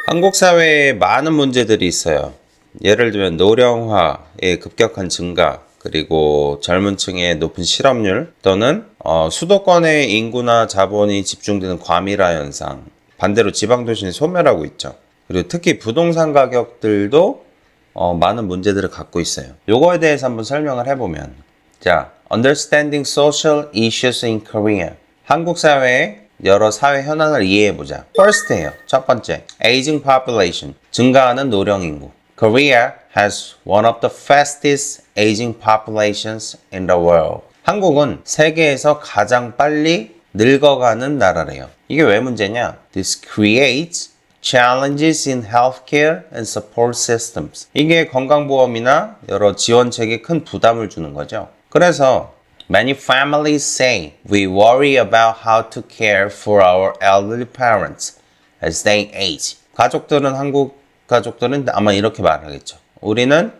한국 사회에 많은 문제들이 있어요. 예를 들면 노령화의 급격한 증가, 그리고 젊은 층의 높은 실업률, 또는 수도권의 인구나 자본이 집중되는 과밀화 현상, 반대로 지방도시는 소멸하고 있죠. 그리고 특히 부동산 가격들도 많은 문제들을 갖고 있어요. 요거에 대해서 한번 설명을 해보면, 자, Understanding Social Issues in Korea. 한국 사회의 여러 사회 현안을 이해해보자. First예요. 첫 번째, Aging Population. 증가하는 노령 인구. Korea has one of the fastest aging populations in the world. 한국은 세계에서 가장 빨리 늙어가는 나라래요. 이게 왜 문제냐? This creates challenges in healthcare and support systems. 이게 건강보험이나 여러 지원책에 큰 부담을 주는 거죠. 그래서 many families say we worry about how to care for our elderly parents as they age. 한국 가족들은 아마 이렇게 말하겠죠. 우리는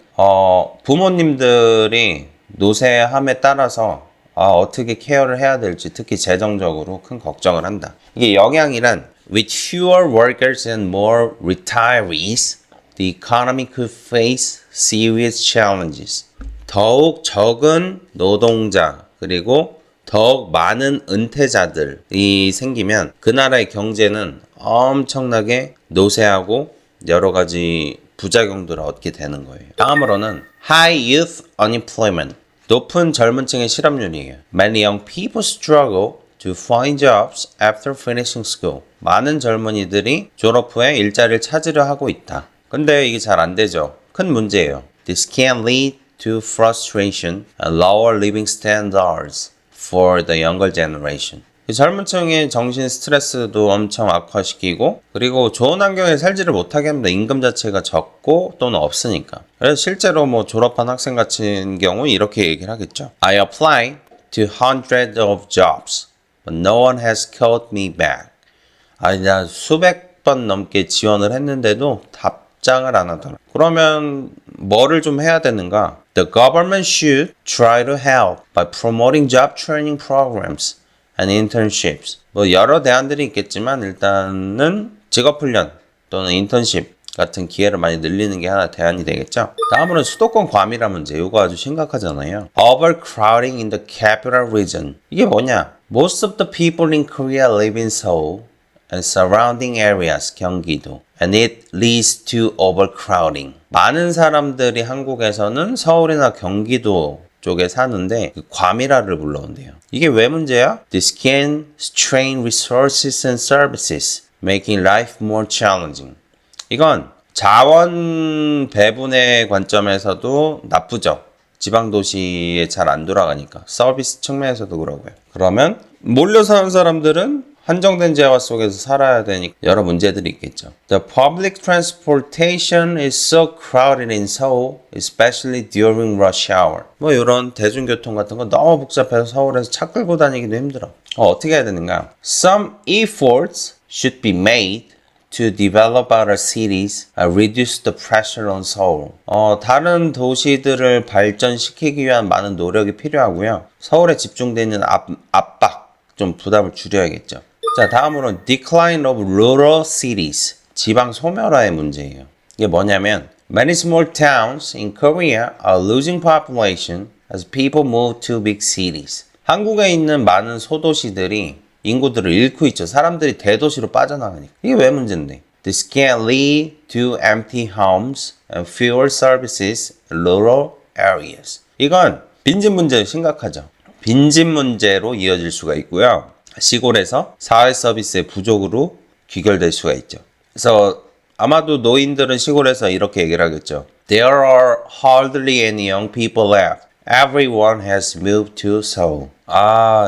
부모님들이 노쇠함에 따라서 어떻게 케어를 해야 될지 특히 재정적으로 큰 걱정을 한다. 이게 영향이란 with fewer workers and more retirees, the economy could face serious challenges. 더욱 적은 노동자 그리고 더욱 많은 은퇴자들이 생기면 그 나라의 경제는 엄청나게 노쇠하고 여러 가지 부작용들을 얻게 되는 거예요. 다음으로는 high youth unemployment. 높은 젊은 층의 실업률이에요. Many young people struggle to find jobs after finishing school. 많은 젊은이들이 졸업 후에 일자리를 찾으려 하고 있다. 근데 이게 잘 안 되죠. 큰 문제예요. This can lead to frustration and lower living standards for the younger generation. 젊은 층의 정신 스트레스도 엄청 악화시키고 그리고 좋은 환경에 살지를 못하게 합니다. 임금 자체가 적고 또는 없으니까. 그래서 실제로 졸업한 학생 같은 경우 이렇게 얘기를 하겠죠. I applied to hundreds of jobs, but no one has called me back. 나 수백 번 넘게 지원을 했는데도 답장을 안 하더라. 그러면 뭐를 좀 해야 되는가? The government should try to help by promoting job training programs and internships. 여러 대안들이 있겠지만 일단은 직업훈련 또는 인턴십 같은 기회를 많이 늘리는 게 하나 대안이 되겠죠. 다음으로는 수도권 과밀화 문제. 이거 아주 심각하잖아요. Overcrowding in the capital region. 이게 뭐냐? Most of the people in Korea live in Seoul and surrounding areas, 경기도. And it leads to overcrowding. 많은 사람들이 한국에서는 서울이나 경기도 쪽에 사는데 과밀화를 불러온대요. 이게 왜 문제야? This can strain resources and services, making life more challenging. 이건 자원 배분의 관점에서도 나쁘죠. 지방 도시에 잘 안 돌아가니까 서비스 측면에서도 그러고요. 그러면 몰려 사는 사람들은 한정된 재화 속에서 살아야 되니까 여러 문제들이 있겠죠. The public transportation is so crowded in Seoul, especially during rush hour. 이런 대중교통 같은 거 너무 복잡해서 서울에서 차 끌고 다니기도 힘들어. 어떻게 해야 되는가? Some efforts should be made to develop other cities and reduce the pressure on Seoul. 다른 도시들을 발전시키기 위한 많은 노력이 필요하고요. 서울에 집중되는 압박, 좀 부담을 줄여야겠죠. 자, 다음으로는 decline of rural cities. 지방 소멸화의 문제예요. 이게 뭐냐면 many small towns in Korea are losing population as people move to big cities. 한국에 있는 많은 소도시들이 인구들을 잃고 있죠. 사람들이 대도시로 빠져나가니까. 이게 왜 문제인데? This can lead to empty homes and fewer services in rural areas. 이건 빈집 문제 심각하죠. 빈집 문제로 이어질 수가 있고요. 시골에서 사회 서비스의 부족으로 귀결될 수가 있죠. 그래서 아마도 노인들은 시골에서 이렇게 얘기를 하겠죠. There are hardly any young people left. Everyone has moved to Seoul.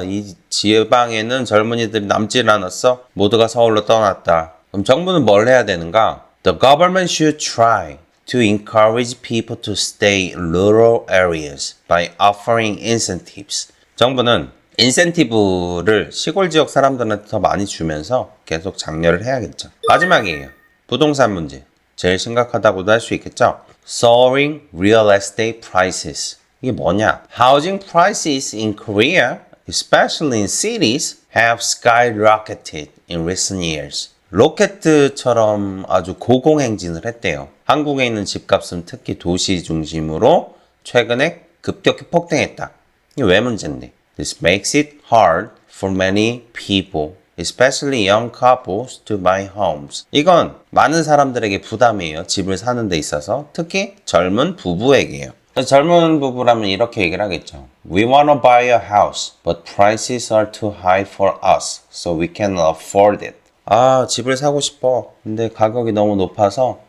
이 지방에는 젊은이들이 남질 않았어. 모두가 서울로 떠났다. 그럼 정부는 뭘 해야 되는가? The government should try to encourage people to stay in rural areas by offering incentives. 정부는 인센티브를 시골 지역 사람들한테 더 많이 주면서 계속 장려를 해야겠죠. 마지막이에요. 부동산 문제. 제일 심각하다고도 할 수 있겠죠. Soaring real estate prices. 이게 뭐냐? Housing prices in Korea, especially in cities, have skyrocketed in recent years. 로켓처럼 아주 고공행진을 했대요. 한국에 있는 집값은 특히 도시 중심으로 최근에 급격히 폭등했다. 이게 왜 문제인데? This makes it hard for many people, especially young couples, to buy homes. 이건 많은 사람들에게 부담이에요. 집을 사는 데 있어서. 특히 젊은 부부에게요. 젊은 부부라면 이렇게 얘기를 하겠죠. We wanna buy a house, but prices are too high for us, so we can't afford it. 아, 집을 사고 싶어. 근데 가격이 너무 높아서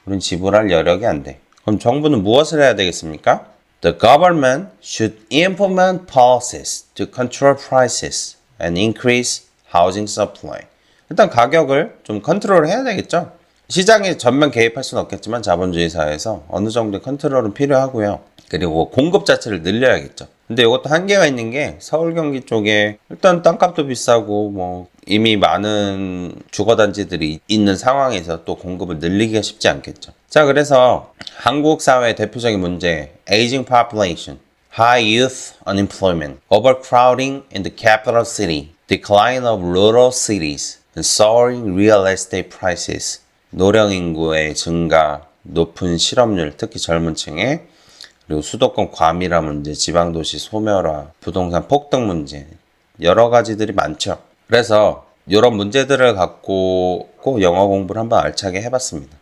우린 지불할 여력이 안 돼. 그럼 정부는 무엇을 해야 되겠습니까? The government should implement policies to control prices and increase housing supply. 일단 가격을 좀 컨트롤 해야 되겠죠? 시장에 전면 개입할 수는 없겠지만 자본주의 사회에서 어느 정도의 컨트롤은 필요하고요. 그리고 공급 자체를 늘려야겠죠. 근데 이것도 한계가 있는 게 서울 경기 쪽에 일단 땅값도 비싸고 뭐 이미 많은 주거단지들이 있는 상황에서 또 공급을 늘리기가 쉽지 않겠죠. 자, 그래서 한국 사회의 대표적인 문제, aging population, high youth unemployment, overcrowding in the capital city, decline of rural cities, and soaring real estate prices. 노령 인구의 증가, 높은 실업률, 특히 젊은 층에, 그리고 수도권 과밀화 문제, 지방도시 소멸화, 부동산 폭등 문제, 여러 가지들이 많죠. 그래서 이런 문제들을 갖고 꼭 영어 공부를 한번 알차게 해봤습니다.